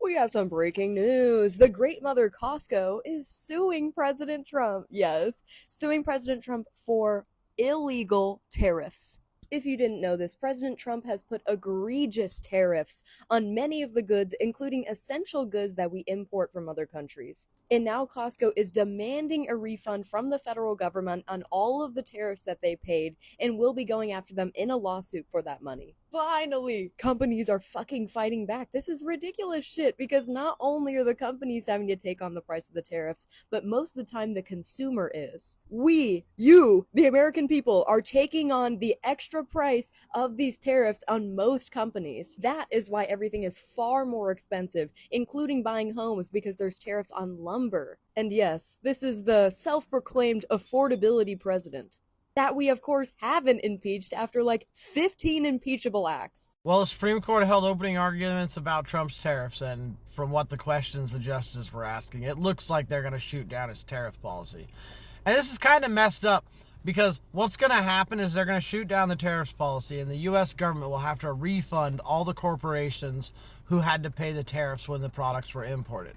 We have some breaking news. The great mother Costco is suing President Trump. Yes, suing President Trump for illegal tariffs. If you didn't know this, President Trump has put egregious tariffs on many of the goods, including essential goods that we import from other countries. And now Costco is demanding a refund from the federal government on all of the tariffs that they paid and will be going after them in a lawsuit for that money. Finally, companies are fucking fighting back. This is ridiculous shit because not only are the companies having to take on the price of the tariffs, but most of the time the consumer is. We, you, the American people, are taking on the extra price of these tariffs on most companies. That is why everything is far more expensive, including buying homes, because there's tariffs on lumber. And yes, this is the self-proclaimed affordability president that we, of course, haven't impeached after like 15 impeachable acts. Well, the Supreme Court held opening arguments about Trump's tariffs, and from what the questions the justices were asking, it looks like they're going to shoot down his tariff policy. And this is kind of messed up because what's going to happen is they're going to shoot down the tariffs policy, and the U.S. government will have to refund all the corporations who had to pay the tariffs when the products were imported.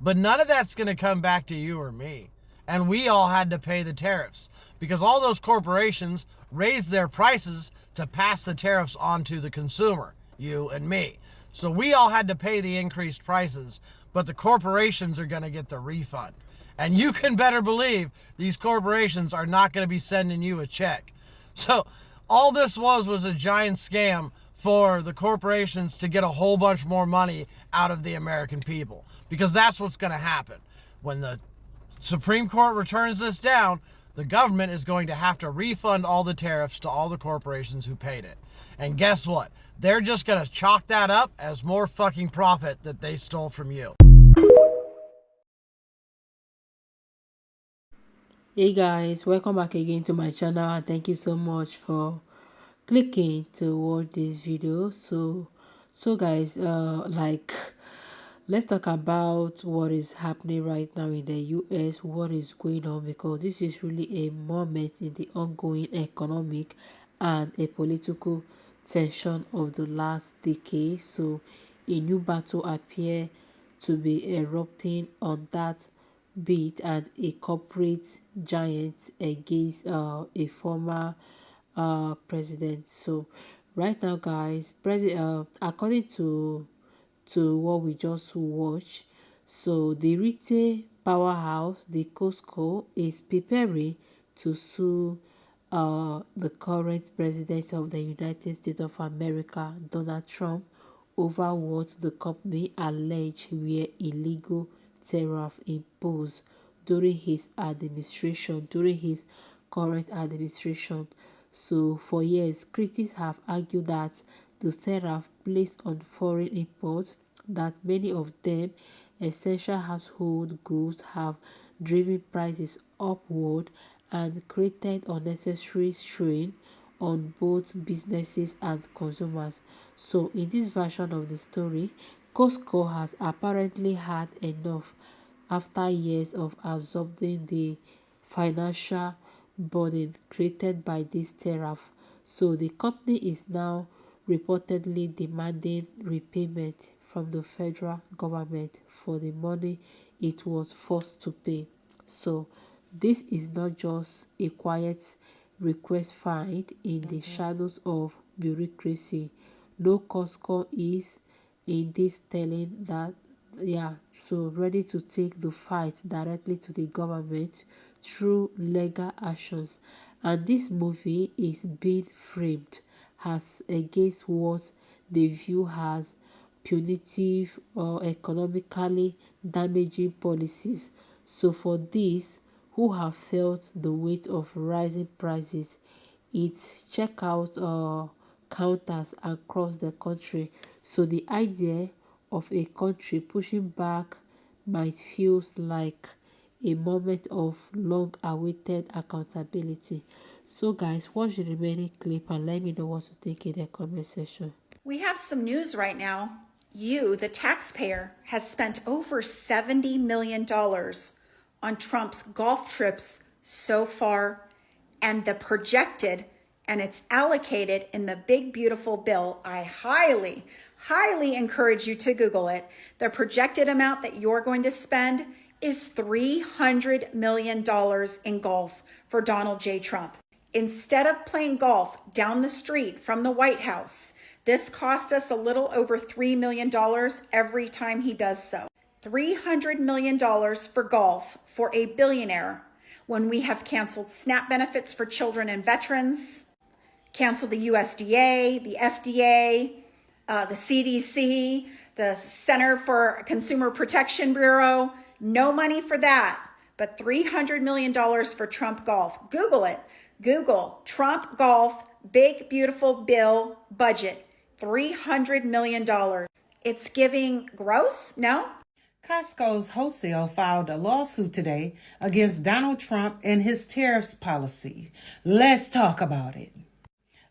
But none of that's going to come back to you or me. And we all had to pay the tariffs because all those corporations raised their prices to pass the tariffs on to the consumer, you and me. So we all had to pay the increased prices, but the corporations are going to get the refund. And you can better believe these corporations are not going to be sending you a check. So all this was a giant scam for the corporations to get a whole bunch more money out of the American people, because that's what's going to happen. When the Supreme Court returns this down, the government is going to have to refund all the tariffs to all the corporations who paid it. And guess what? They're just going to chalk that up as more fucking profit that they stole from you. Hey guys, welcome back again to my channel, and thank you so much for clicking to watch this video. So guys, let's talk about what is happening right now in the US, what is going on, because this is really a moment in the ongoing economic and a political tension of the last decade. So a new battle appears to be erupting on that beat, and a corporate giant against a former president. So right now guys, according to what we just watched, so the retail powerhouse, the Costco, is preparing to sue the current president of the United States of America, Donald Trump, over what the company alleged were illegal tariffs imposed during his current administration. So for years, critics have argued that the tariff placed on foreign imports, that many of them essential household goods, have driven prices upward and created unnecessary strain on both businesses and consumers. So in this version of the story, Costco has apparently had enough after years of absorbing the financial burden created by this tariff. So the company is now reportedly demanding repayment from the federal government for the money it was forced to pay. So this is not just a quiet request found in the shadows of bureaucracy. No, Costco is in this telling that, yeah, so ready to take the fight directly to the government through legal actions. And this movie is being framed as against what they view as punitive or economically damaging policies. So for these who have felt the weight of rising prices, its checkout counters across the country. So the idea of a country pushing back might feel like a moment of long-awaited accountability. So guys, watch the remaining clip and let me know what you think in the comment section. We have some news right now. You, the taxpayer, has spent over $70 million on Trump's golf trips so far, and the projected, and it's allocated in the big beautiful bill. I highly, highly encourage you to Google it. The projected amount that you're going to spend is $300 million in golf for Donald J. Trump. Instead of playing golf down the street from the White House, this cost us a little over $3 million every time he does so. $300 million for golf for a billionaire when we have canceled SNAP benefits for children and veterans, canceled the USDA, the FDA, the CDC, the Center for Consumer Protection Bureau. No money for that, but $300 million for Trump golf. Google it. Google Trump golf, big, beautiful bill budget, $300 million. It's giving gross? No? Costco's wholesale filed a lawsuit today against Donald Trump and his tariffs policy. Let's talk about it.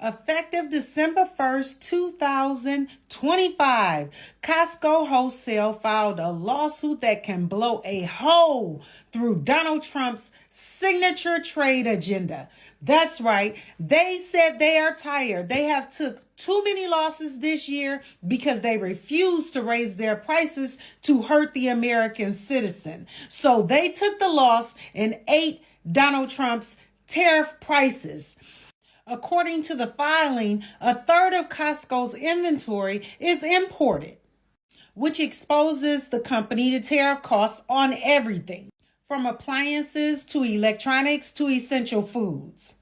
Effective December 1st, 2025, Costco Wholesale filed a lawsuit that can blow a hole through Donald Trump's signature trade agenda. That's right. They said they are tired. They have took too many losses this year because they refused to raise their prices to hurt the American citizen. So they took the loss and ate Donald Trump's tariff prices. According to the filing, a third of Costco's inventory is imported, which exposes the company to tariff costs on everything, from appliances to electronics to essential foods.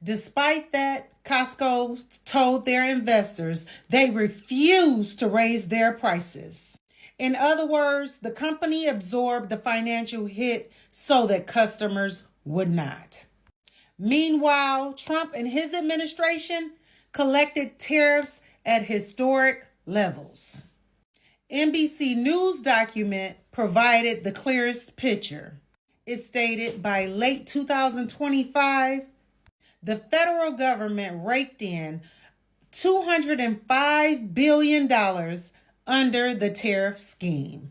Despite that, Costco told their investors they refuse to raise their prices. In other words, the company absorbed the financial hit so that customers would not. Meanwhile, Trump and his administration collected tariffs at historic levels. NBC News document provided the clearest picture. It stated by late 2025, the federal government raked in $205 billion under the tariff scheme,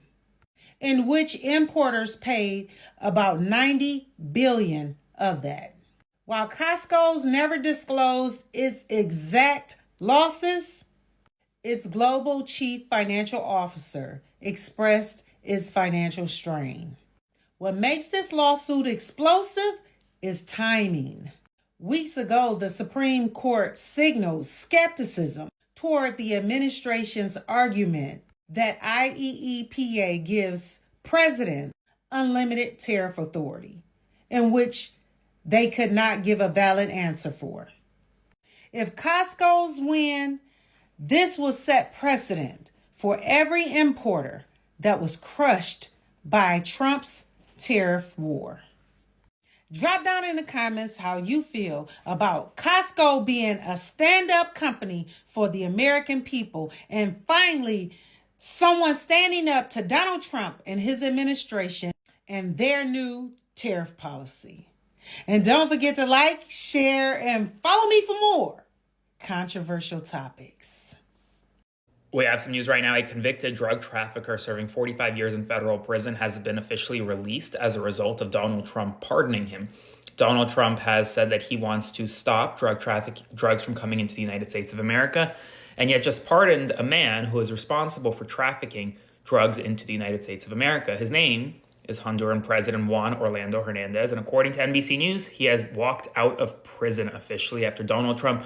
in which importers paid about $90 billion of that. While Costco's never disclosed its exact losses, its global chief financial officer expressed its financial strain. What makes this lawsuit explosive is timing. Weeks ago, the Supreme Court signaled skepticism toward the administration's argument that IEEPA gives president unlimited tariff authority, in which they could not give a valid answer for. If Costco's win, this will set precedent for every importer that was crushed by Trump's tariff war. Drop down in the comments how you feel about Costco being a stand-up company for the American people, and finally, someone standing up to Donald Trump and his administration and their new tariff policy. And don't forget to like, share, and follow me for more controversial topics. We have some news right now. A convicted drug trafficker serving 45 years in federal prison has been officially released as a result of Donald Trump pardoning him. Donald Trump has said that he wants to stop drugs from coming into the United States of America, and yet just pardoned a man who is responsible for trafficking drugs into the United States of America. His name is Honduran President Juan Orlando Hernandez, and according to NBC News, he has walked out of prison officially after Donald Trump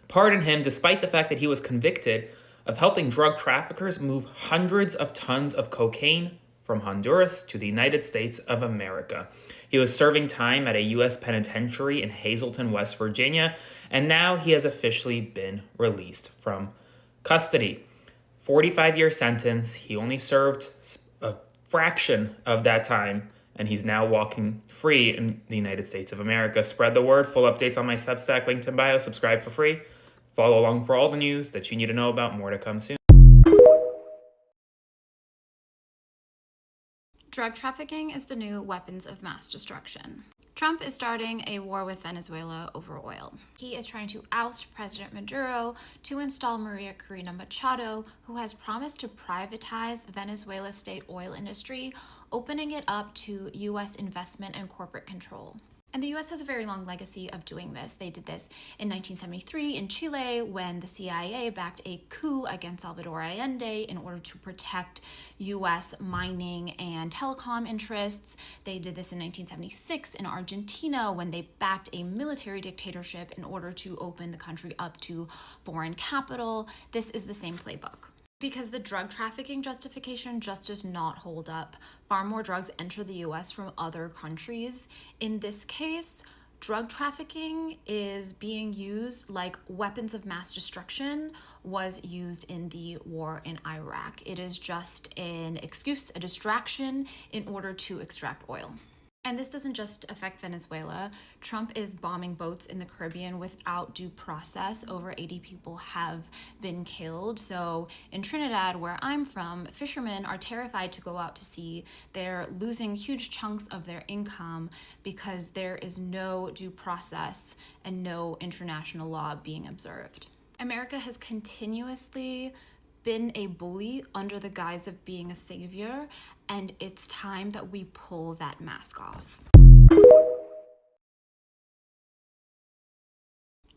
pardoned him, despite the fact that he was convicted of helping drug traffickers move hundreds of tons of cocaine from Honduras to the United States of America. He was serving time at a U.S. penitentiary in Hazleton, West Virginia, and now he has officially been released from custody. 45-year sentence. He only served a fraction of that time, and he's now walking free in the United States of America. Spread the word. Full updates on my Substack, linked in bio. Subscribe for free. Follow along for all the news that you need to know about. More to come soon. Drug trafficking is the new weapons of mass destruction. Trump is starting a war with Venezuela over oil. He is trying to oust President Maduro to install Maria Corina Machado, who has promised to privatize Venezuela's state oil industry, opening it up to U.S. investment and corporate control. And the US has a very long legacy of doing this. They did this in 1973 in Chile when the CIA backed a coup against Salvador Allende in order to protect US mining and telecom interests. They did this in 1976 in Argentina when they backed a military dictatorship in order to open the country up to foreign capital. This is the same playbook. Because the drug trafficking justification just does not hold up. Far more drugs enter the US from other countries. In this case, drug trafficking is being used like weapons of mass destruction was used in the war in Iraq. It is just an excuse, a distraction in order to extract oil. And this doesn't just affect Venezuela. Trump is bombing boats in the Caribbean without due process. Over 80 people have been killed. So in Trinidad, where I'm from, fishermen are terrified to go out to sea. They're losing huge chunks of their income because there is no due process and no international law being observed. America has continuously been a bully under the guise of being a savior, and it's time that we pull that mask off.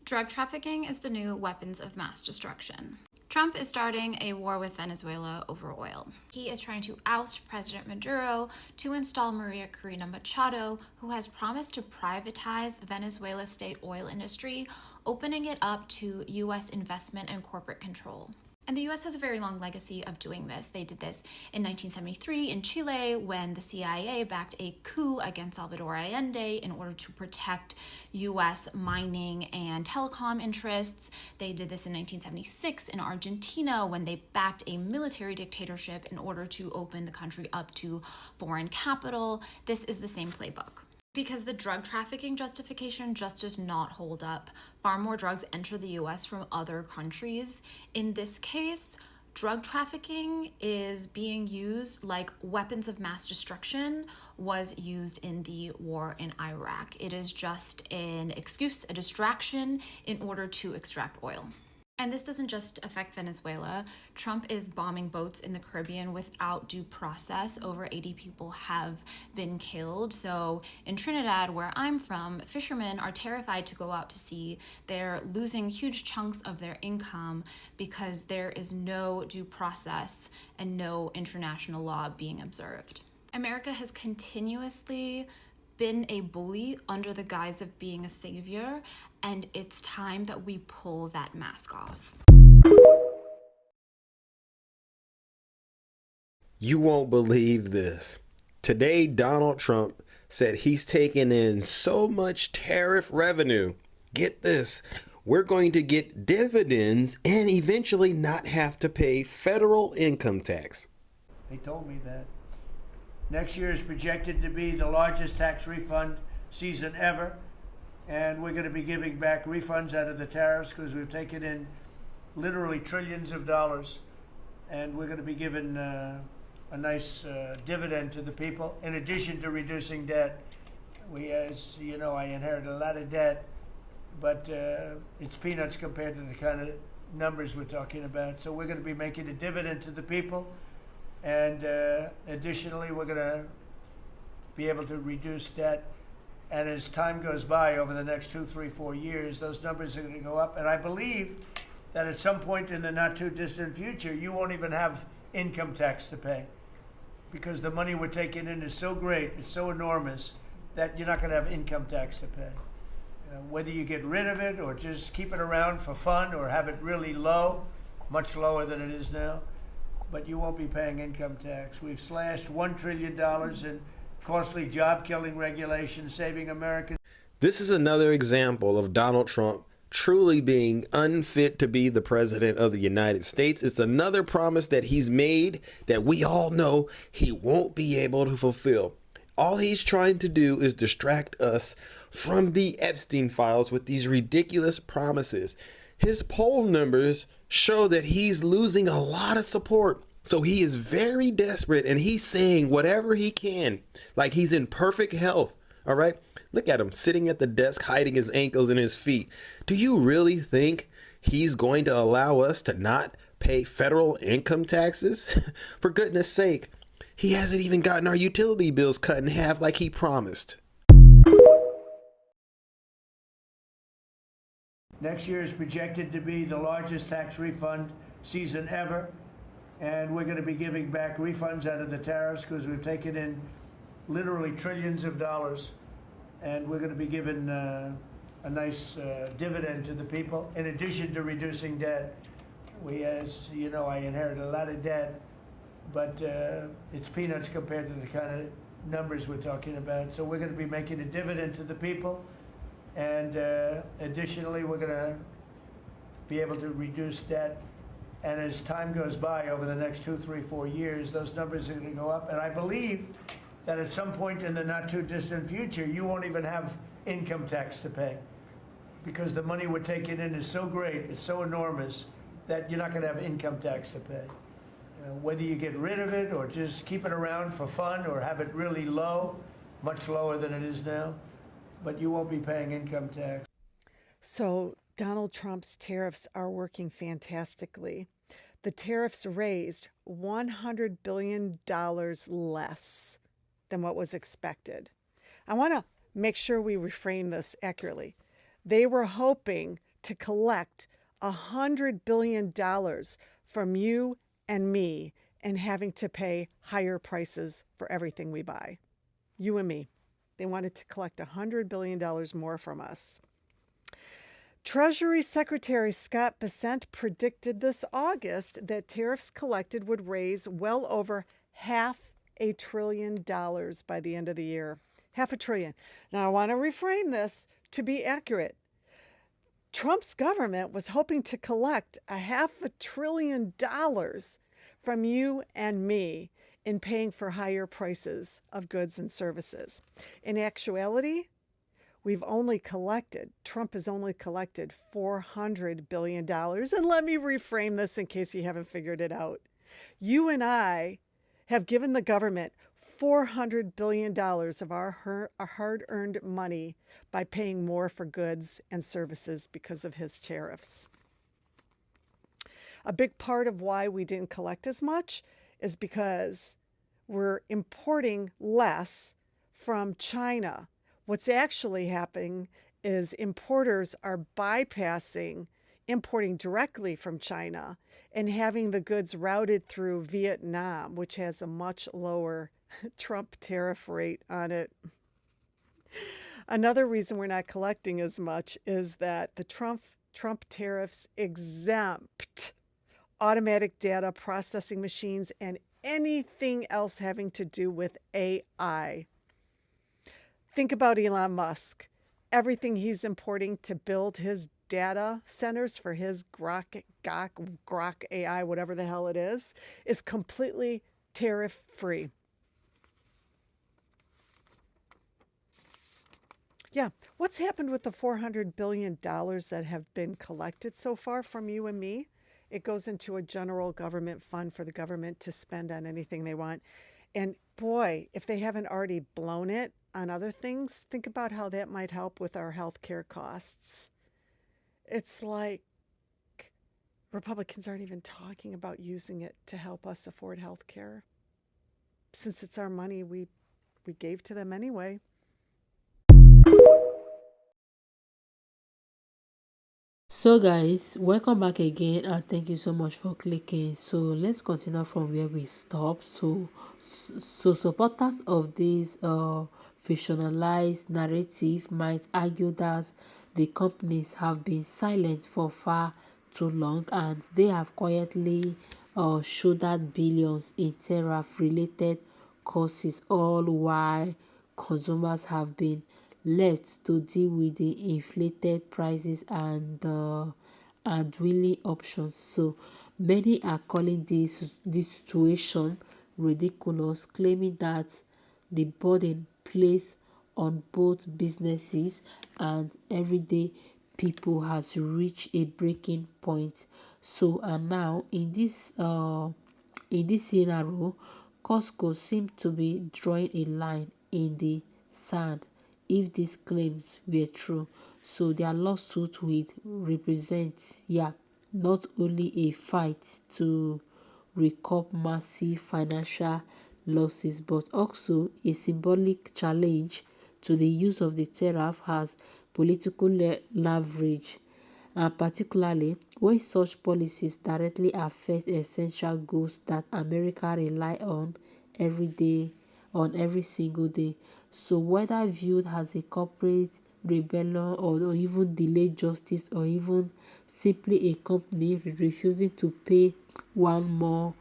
Drug trafficking is the new weapons of mass destruction. Trump is starting a war with Venezuela over oil. He is trying to oust President Maduro to install Maria Corina Machado, who has promised to privatize Venezuela's state oil industry, opening it up to U.S. investment and corporate control. And the US has a very long legacy of doing this. They did this in 1973 in Chile when the CIA backed a coup against Salvador Allende in order to protect US mining and telecom interests. They did this in 1976 in Argentina when they backed a military dictatorship in order to open the country up to foreign capital. This is the same playbook. Because the drug trafficking justification just does not hold up. Far more drugs enter the US from other countries. In this case, drug trafficking is being used like weapons of mass destruction was used in the war in Iraq. It is just an excuse, a distraction in order to extract oil. And this doesn't just affect Venezuela. Trump is bombing boats in the Caribbean without due process. Over 80 people have been killed. So in Trinidad, where I'm from, fishermen are terrified to go out to sea. They're losing huge chunks of their income because there is no due process and no international law being observed. America has continuously been a bully under the guise of being a savior, and it's time that we pull that mask off. You won't believe this. Today, Donald Trump said he's taken in so much tariff revenue. Get this. We're going to get dividends and eventually not have to pay federal income tax. They told me that. Next year is projected to be the largest tax refund season ever, and we're going to be giving back refunds out of the tariffs because we've taken in literally trillions of dollars, and we're going to be giving a nice dividend to the people in addition to reducing debt. As you know, I inherited a lot of debt, but it's peanuts compared to the kind of numbers we're talking about. So we're going to be making a dividend to the people. And additionally, we're going to be able to reduce debt. And as time goes by over the next 2, 3, 4 years, those numbers are going to go up. And I believe that at some point in the not too distant future, you won't even have income tax to pay because the money we're taking in is so great, it's so enormous that you're not going to have income tax to pay. Whether you get rid of it or just keep it around for fun or have it really low, much lower than it is now, but you won't be paying income tax. We've slashed $1 trillion in costly job-killing regulations, saving Americans. This is another example of Donald Trump truly being unfit to be the president of the United States. It's another promise that he's made that we all know he won't be able to fulfill. All he's trying to do is distract us from the Epstein files with these ridiculous promises. His poll numbers show that he's losing a lot of support. So he is very desperate and he's saying whatever he can, like he's in perfect health. All right. Look at him sitting at the desk, hiding his ankles and his feet. Do you really think he's going to allow us to not pay federal income taxes? For goodness sake, he hasn't even gotten our utility bills cut in half like he promised. Next year is projected to be the largest tax refund season ever, and we're going to be giving back refunds out of the tariffs because we've taken in literally trillions of dollars, and we're going to be giving a nice dividend to the people in addition to reducing debt. We, as you know, I inherited a lot of debt, but it's peanuts compared to the kind of numbers we're talking about. So we're going to be making a dividend to the people, and additionally, we're going to be able to reduce debt. And as time goes by over the next 2, 3, 4 years, those numbers are going to go up. And I believe that at some point in the not too distant future, you won't even have income tax to pay, because the money we're taking in is so great, it's so enormous, that you're not going to have income tax to pay. Whether you get rid of it or just keep it around for fun or have it really low, much lower than it is now, but you won't be paying income tax. So Donald Trump's tariffs are working fantastically. The tariffs raised $100 billion less than what was expected. I want to make sure we reframe this accurately. They were hoping to collect $100 billion from you and me and having to pay higher prices for everything we buy. You and me. They wanted to collect $100 billion more from us. Treasury Secretary Scott Bessent predicted this August that tariffs collected would raise well over $500 billion by the end of the year. $500 billion. Now, I want to reframe this to be accurate. Trump's government was hoping to collect $500 billion from you and me in paying for higher prices of goods and services. In actuality, Trump has only collected $400 billion. And let me reframe this in case you haven't figured it out. You and I have given the government $400 billion of our hard-earned money by paying more for goods and services because of his tariffs. A big part of why we didn't collect as much is because we're importing less from China. What's actually happening is importers are bypassing importing directly from China and having the goods routed through Vietnam, which has a much lower Trump tariff rate on it. Another reason we're not collecting as much is that the Trump tariffs exempt automatic data processing machines and anything else having to do with AI. Think about Elon Musk. Everything he's importing to build his data centers for his Grok AI, whatever the hell it is completely tariff-free. Yeah, what's happened with the $400 billion that have been collected so far from you and me? It goes into a general government fund for the government to spend on anything they want. And boy, if they haven't already blown it on other things, think about how that might help with our healthcare costs. It's like Republicans aren't even talking about using it to help us afford healthcare. Since it's our money, we gave to them anyway. So guys, welcome back again and thank you so much for clicking. So let's continue from where we stopped. So supporters of this fictionalized narrative might argue that the companies have been silent for far too long and they have quietly shouldered billions in tariff related costs, all while consumers have been left to deal with the inflated prices and dwindling options. So many are calling this situation ridiculous, claiming that the burden placed on both businesses and everyday people has reached a breaking point. So and now in this scenario, Costco seems to be drawing a line in the sand if these claims were true. So their lawsuit would represent, not only a fight to recoup massive financial losses, but also a symbolic challenge to the use of the tariff as political leverage. and particularly when such policies directly affect essential goods that America rely on every single day. So whether viewed as a corporate rebellion or even delayed justice or even simply a company refusing to pay one more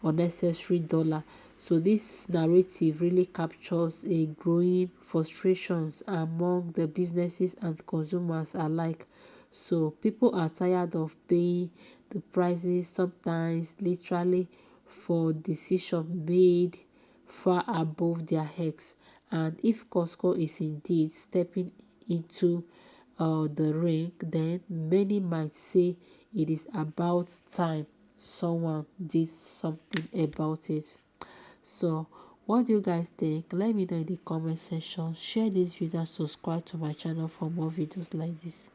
unnecessary dollar. So this narrative really captures a growing frustrations among the businesses and consumers alike. So people are tired of paying the prices, sometimes literally, for decisions made far above their heads. And if Costco is indeed stepping into the ring, then many might say it is about time someone did something about it. So what do you guys think? Let me know in the comment section. Share this video and subscribe to my channel for more videos like this.